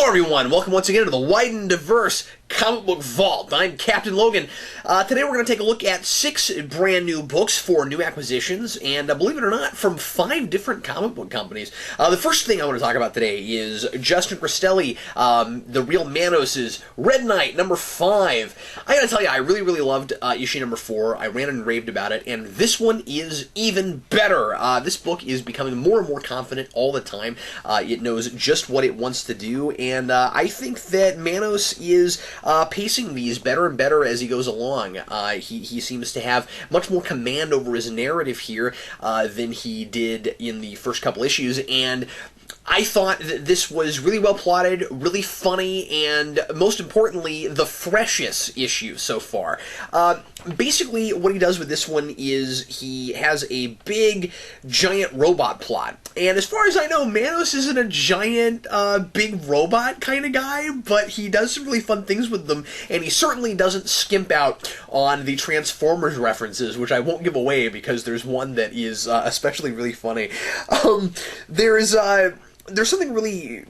Hello everyone, welcome once again to the Wide and Diverse Comic Book Vault. I'm Captain Logan. Today we're going to take a look at 6 brand new books for new acquisitions, and believe it or not, from 5 different comic book companies. The first thing I want to talk about today is Justin Cristelli, The Real Manos' Red Knight, number 5. I gotta tell you, I really loved issue number 4. I ran and raved about it, and this one is even better. This book is becoming more and more confident all the time. It knows just what it wants to do, and I think that Manos is pacing these better and better as he goes along. He seems to have much more command over his narrative here than he did in the first couple issues, and I thought that this was really well plotted, really funny, and most importantly, the freshest issue so far. Basically, what he does with this one is he has a big, giant robot plot. And as far as I know, Manos isn't a giant, big robot kind of guy, but he does some really fun things with them, and he certainly doesn't skimp out on the Transformers references, which I won't give away because there's one that is especially really funny. There's something really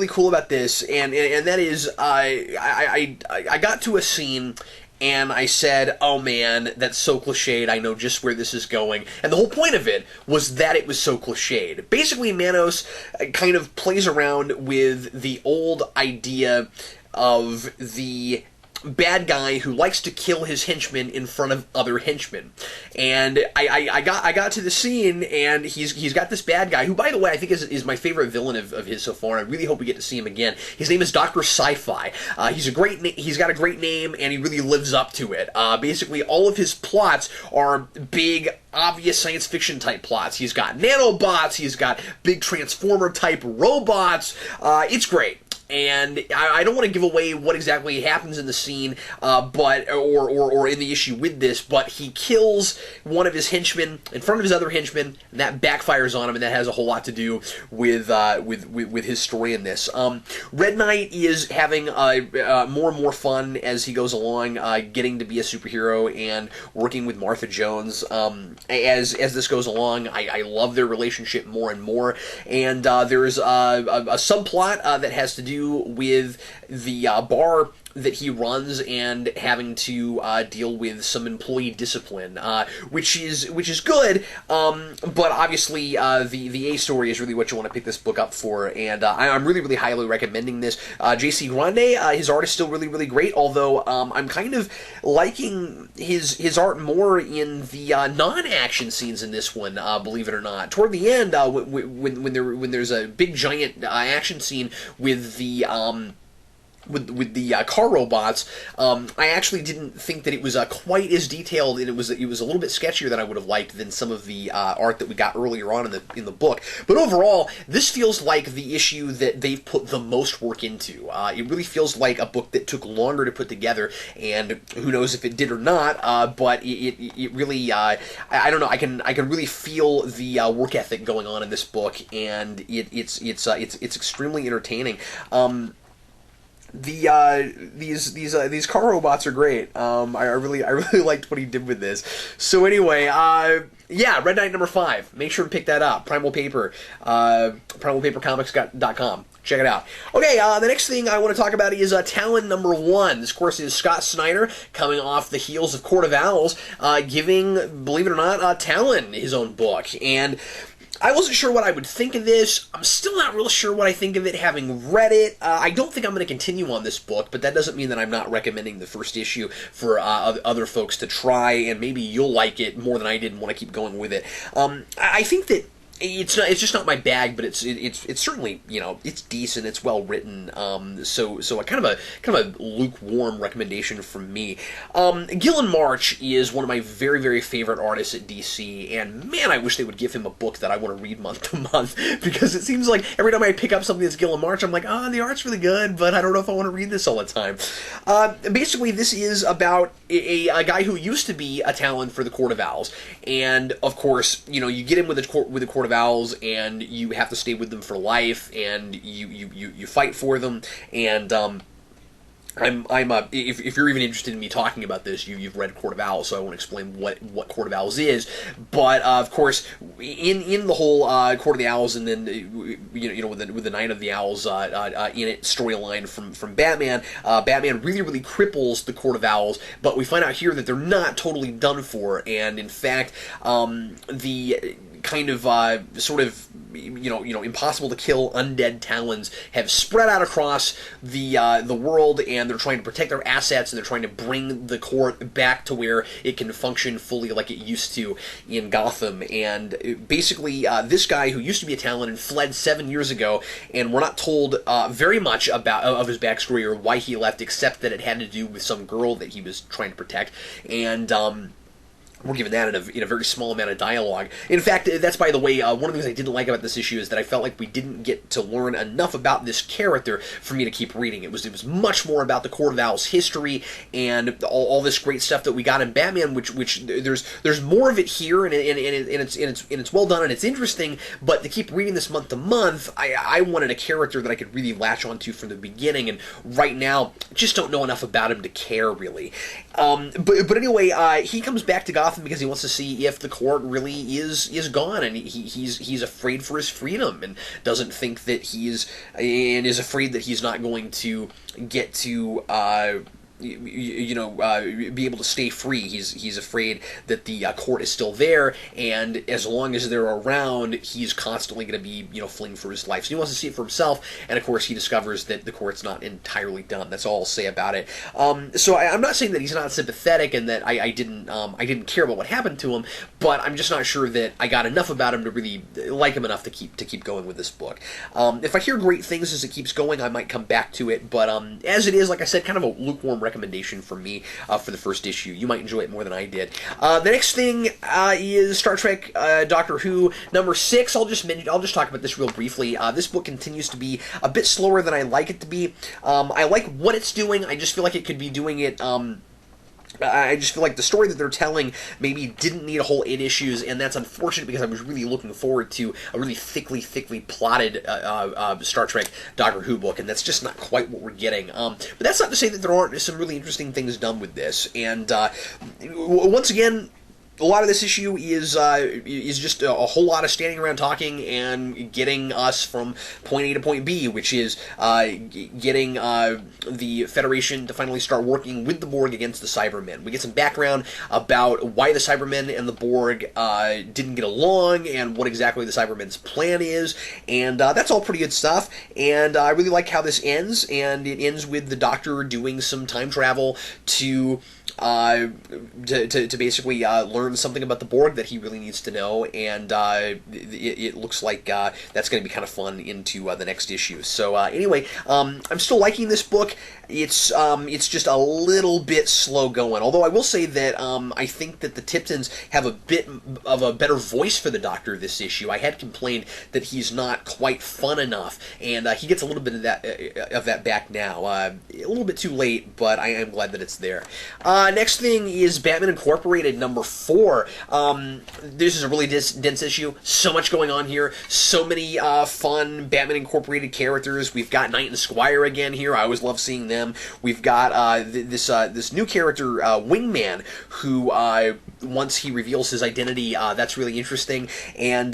cool about this, and that is I got to a scene and I said, oh man, that's so cliched, I know just where this is going. And the whole point of it was that it was so cliched. Basically, Manos kind of plays around with the old idea of the bad guy who likes to kill his henchmen in front of other henchmen. And I got to the scene, and he's got this bad guy, who, by the way, I think is my favorite villain of his so far, and I really hope we get to see him again. His name is Dr. Sci-Fi. He's got a great name, and he really lives up to it. Basically, all of his plots are big, obvious science fiction type plots. He's got nanobots, he's got big Transformer type robots. It's great. And I don't want to give away what exactly happens in the scene, or in the issue with this, but he kills one of his henchmen in front of his other henchmen, and that backfires on him, and that has a whole lot to do with his story in this. Red Knight is having more and more fun as he goes along, getting to be a superhero and working with Martha Jones. As this goes along, I love their relationship more and more, and there's a subplot that has to do with the bar that he runs and having to deal with some employee discipline, which is good, but obviously the A story is really what you want to pick this book up for, and I'm really highly recommending this. J.C. Grande, his art is still really great, although I'm kind of liking his art more in the non-action scenes in this one, believe it or not. Toward the end, when there's a big giant action scene with the with the car robots, I actually didn't think that it was quite as detailed, and it was a little bit sketchier than I would have liked than some of the art that we got earlier on in the book. But overall, this feels like the issue that they've put the most work into. It really feels like a book that took longer to put together, and who knows if it did or not. But it really, I don't know. I can really feel the work ethic going on in this book, and it's extremely entertaining. These car robots are great. I really liked what he did with this. So anyway, yeah, Red Knight number 5. Make sure to pick that up. Primal Paper, primalpapercomics.com. Check it out. Okay, the next thing I want to talk about is Talon number 1. This, of course, is Scott Snyder coming off the heels of Court of Owls, giving, believe it or not, Talon his own book. And I wasn't sure what I would think of this. I'm still not real sure what I think of it, having read it. I don't think I'm going to continue on this book, but that doesn't mean that I'm not recommending the first issue for other folks to try, and maybe you'll like it more than I did and want to keep going with it. I think that it's just not my bag, but it's certainly, you know, it's decent, it's well written, so a kind of a lukewarm recommendation from me. Gillen March is one of my very favorite artists at DC, and man, I wish they would give him a book that I want to read month to month, because it seems like every time I pick up something that's Gillen March, I'm like, oh, the art's really good, but I don't know if I want to read this all the time. Basically, this is about a guy who used to be a Talon for the Court of Owls, and of course, you know, you get in with the Court of Owls, and you have to stay with them for life, and you fight for them, and if you're even interested in me talking about this, you've read Court of Owls, so I won't explain what Court of Owls is. But of course, in the whole Court of the Owls, and then with the Night of the Owls in it storyline from Batman, Batman really cripples the Court of Owls. But we find out here that they're not totally done for, and in fact, the kind of sort of impossible to kill undead Talons have spread out across the world, and they're trying to protect their assets, and they're trying to bring the court back to where it can function fully like it used to in Gotham. And basically, this guy who used to be a Talon and fled 7 years ago, and we're not told very much of his backstory or why he left, except that it had to do with some girl that he was trying to protect, and we're given that in a very small amount of dialogue. In fact, that's, by the way, one of the things I didn't like about this issue is that I felt like we didn't get to learn enough about this character for me to keep reading. It was much more about the Court of Owls history and all this great stuff that we got in Batman, which there's more of it here, and it's well done and it's interesting. But to keep reading this month to month, I wanted a character that I could really latch onto from the beginning, and right now just don't know enough about him to care really. But anyway, he comes back to Gotham because he wants to see if the court really is gone, and he's afraid for his freedom, and doesn't think that is afraid that he's not going to get to be able to stay free. He's afraid that the court is still there, and as long as they're around, he's constantly going to be fleeing for his life. So he wants to see it for himself, and of course he discovers that the court's not entirely done. That's all I'll say about it. So I'm not saying that he's not sympathetic and that I didn't care about what happened to him, but I'm just not sure that I got enough about him to really like him enough to keep going with this book. If I hear great things as it keeps going, I might come back to it, but as it is, like I said, kind of a lukewarm recommendation from me for the first issue. You might enjoy it more than I did. The next thing is Star Trek Doctor Who number 6. I'll just talk about this real briefly. This book continues to be a bit slower than I like it to be. I like what it's doing. I just feel like it could be doing it I just feel like the story that they're telling maybe didn't need a whole 8 issues, and that's unfortunate because I was really looking forward to a really thickly plotted Star Trek Doctor Who book, and that's just not quite what we're getting. But that's not to say that there aren't some really interesting things done with this, and once again, a lot of this issue is just a whole lot of standing around talking and getting us from point A to point B, which is getting the Federation to finally start working with the Borg against the Cybermen. We get some background about why the Cybermen and the Borg didn't get along and what exactly the Cybermen's plan is, and that's all pretty good stuff. And I really like how this ends, and it ends with the Doctor doing some time travel to basically learn something about the Borg that he really needs to know, and it looks like that's going to be kind of fun into the next issue. So anyway, I'm still liking this book. It's just a little bit slow going, although I will say that I think that the Tiptons have a bit of a better voice for the Doctor this issue. I had complained that he's not quite fun enough, and he gets a little bit of that back now. A little bit too late, but I am glad that it's there. Next thing is Batman Incorporated number 4. This is a really dense issue. So much going on here. So many fun Batman Incorporated characters. We've got Knight and Squire again here. I always love seeing them. We've got this new character, Wingman, who once he reveals his identity, that's really interesting. And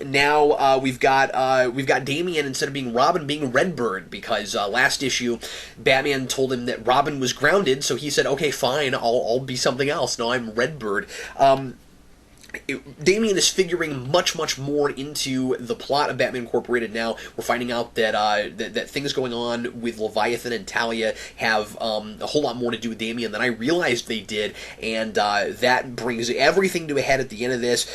now we've got Damian, instead of being Robin, being Redbird, because last issue Batman told him that Robin was grounded, so he said, okay, fine, I'll be something else. No, I'm Redbird. Damian is figuring much more into the plot of Batman Incorporated now. We're finding out that that things going on with Leviathan and Talia have a whole lot more to do with Damian than I realized they did, and that brings everything to a head at the end of this.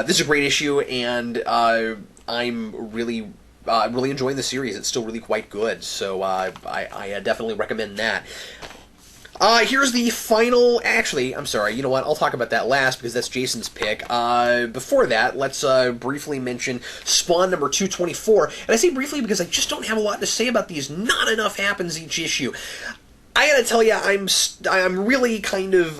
This is a great issue, and I'm really enjoying the series. It's still really quite good, so I definitely recommend that. Here's the final... Actually, I'm sorry, you know what? I'll talk about that last, because that's Jason's pick. Before that, let's briefly mention Spawn number 224. And I say briefly because I just don't have a lot to say about these. Not enough happens each issue. I gotta tell you, I'm really kind of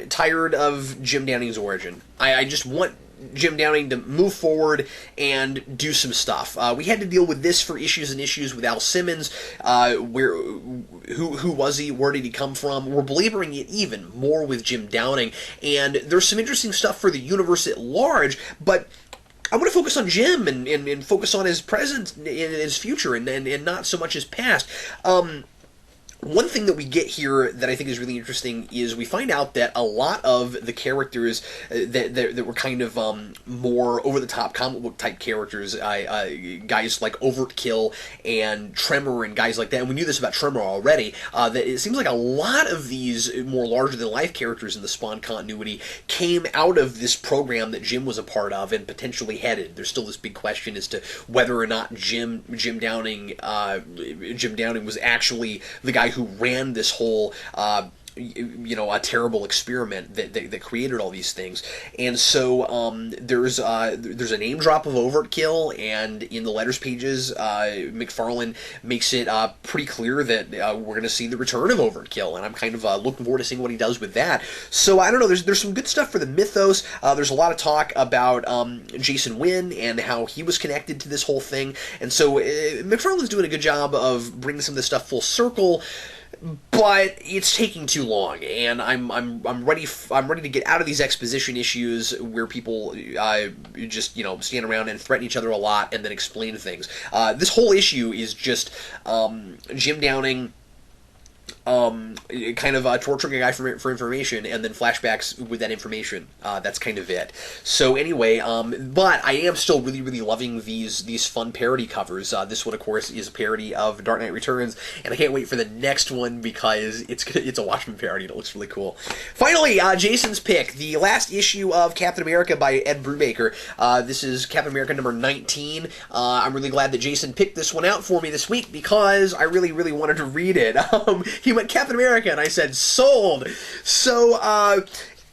tired of Jim Downing's origin. I just want Jim Downing to move forward and do some stuff. We had to deal with this for issues and issues with Al Simmons. Who was he? Where did he come from? We're belaboring it even more with Jim Downing, and there's some interesting stuff for the universe at large, but I want to focus on Jim and focus on his present and his future and not so much his past. One thing that we get here that I think is really interesting is we find out that a lot of the characters that were kind of more over-the-top comic book type characters, guys like Overkill and Tremor and guys like that, and we knew this about Tremor already, that it seems like a lot of these more larger-than-life characters in the Spawn continuity came out of this program that Jim was a part of and potentially headed. There's still this big question as to whether or not Jim Downing was actually the guy who ran this whole a terrible experiment that created all these things. And so there's a name drop of Overkill, and in the letters pages, McFarlane makes it pretty clear that we're going to see the return of Overkill, and I'm kind of looking forward to seeing what he does with that. So I don't know, there's some good stuff for the mythos. There's a lot of talk about Jason Wynn and how he was connected to this whole thing, and so McFarlane's doing a good job of bringing some of this stuff full circle. But it's taking too long, and I'm ready to get out of these exposition issues where people just stand around and threaten each other a lot and then explain things. This whole issue is just Jim Downing kind of torturing a guy for information, and then flashbacks with that information. That's kind of it. So anyway, but I am still really, really loving these fun parody covers. This one, of course, is a parody of Dark Knight Returns, and I can't wait for the next one because it's a Watchmen parody and it looks really cool. Finally, Jason's pick, the last issue of Captain America by Ed Brubaker. This is Captain America number 19. I'm really glad that Jason picked this one out for me this week because I really, really wanted to read it. He went Captain America, and I said, sold! So,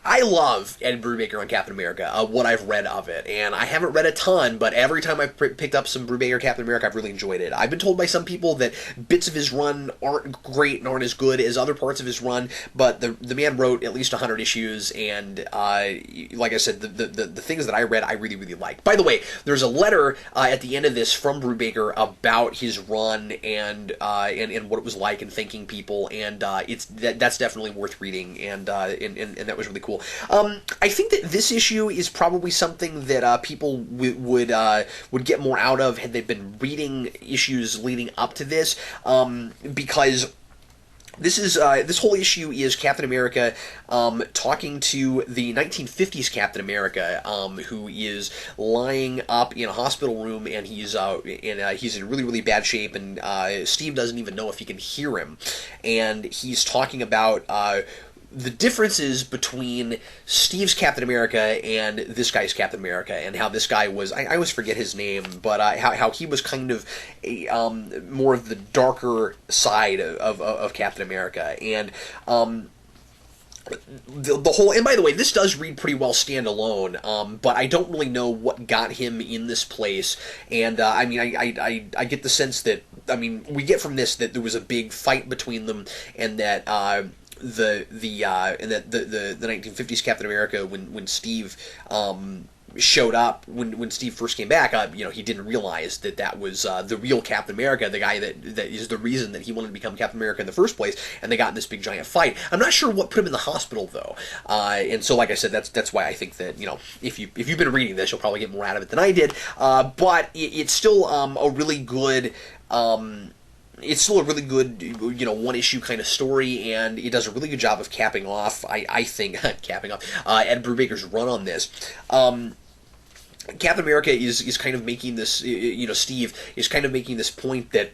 I love Ed Brubaker on Captain America, what I've read of it, and I haven't read a ton, but every time I've picked up some Brubaker Captain America, I've really enjoyed it. I've been told by some people that bits of his run aren't great and aren't as good as other parts of his run, but the man wrote at least 100 issues, and like I said, the things that I read, I really, really like. By the way, there's a letter at the end of this from Brubaker about his run and what it was like and thanking people, and that's definitely worth reading, and that was really cool. I think that this issue is probably something that people would get more out of had they been reading issues leading up to this, because this whole issue is Captain America talking to the 1950s Captain America, who is lying up in a hospital room, and he's in really, really bad shape, and Steve doesn't even know if he can hear him, and he's talking about the differences between Steve's Captain America and this guy's Captain America, and how this guy was, I always forget his name, but how he was kind of more of the darker side of Captain America, and the whole, and by the way, this does read pretty well standalone, but I don't really know what got him in this place, and I get the sense that, we get from this that there was a big fight between them, and that the 1950s Captain America, when Steve showed up, when Steve first came back, he didn't realize that was the real Captain America, the guy that is the reason that he wanted to become Captain America in the first place, and they got in this big giant fight. I'm not sure what put him in the hospital though, and so like I said, that's why I think that if you've been reading this, you'll probably get more out of it than I did, but it's still a really good. It's still a really good, one-issue kind of story, and it does a really good job of capping off, I think, capping off, Ed Brubaker's run on this. Captain America is kind of making this, Steve is kind of making this point that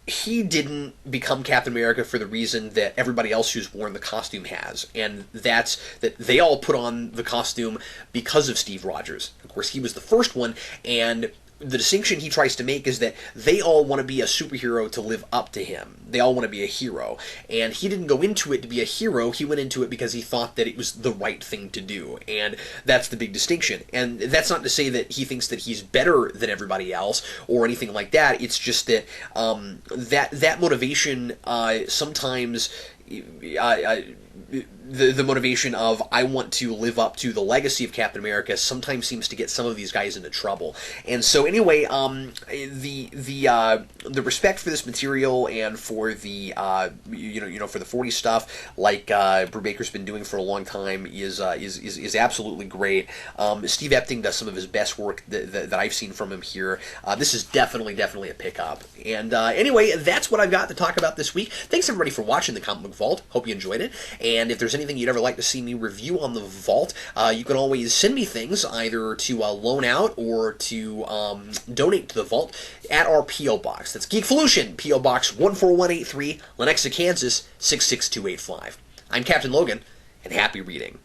he didn't become Captain America for the reason that everybody else who's worn the costume has, and that's that they all put on the costume because of Steve Rogers. Of course, he was the first one, and the distinction he tries to make is that they all want to be a superhero to live up to him. They all want to be a hero. And he didn't go into it to be a hero, he went into it because he thought that it was the right thing to do. And that's the big distinction. And that's not to say that he thinks that he's better than everybody else or anything like that. It's just that that motivation sometimes the motivation of I want to live up to the legacy of Captain America sometimes seems to get some of these guys into trouble. And so anyway, the respect for this material and for the for the 40 stuff, like Brubaker's been doing for a long time, is absolutely great. Steve Epting does some of his best work that I've seen from him here. This is definitely a pickup. And anyway, that's what I've got to talk about this week. Thanks everybody for watching the Comic Book Vault. Hope you enjoyed it. And if there's anything you'd ever like to see me review on the Vault, you can always send me things either to loan out or to donate to the Vault at our P.O. Box. That's Geekvolution, P.O. Box 14183, Lenexa, Kansas 66285. I'm Captain Logan, and happy reading.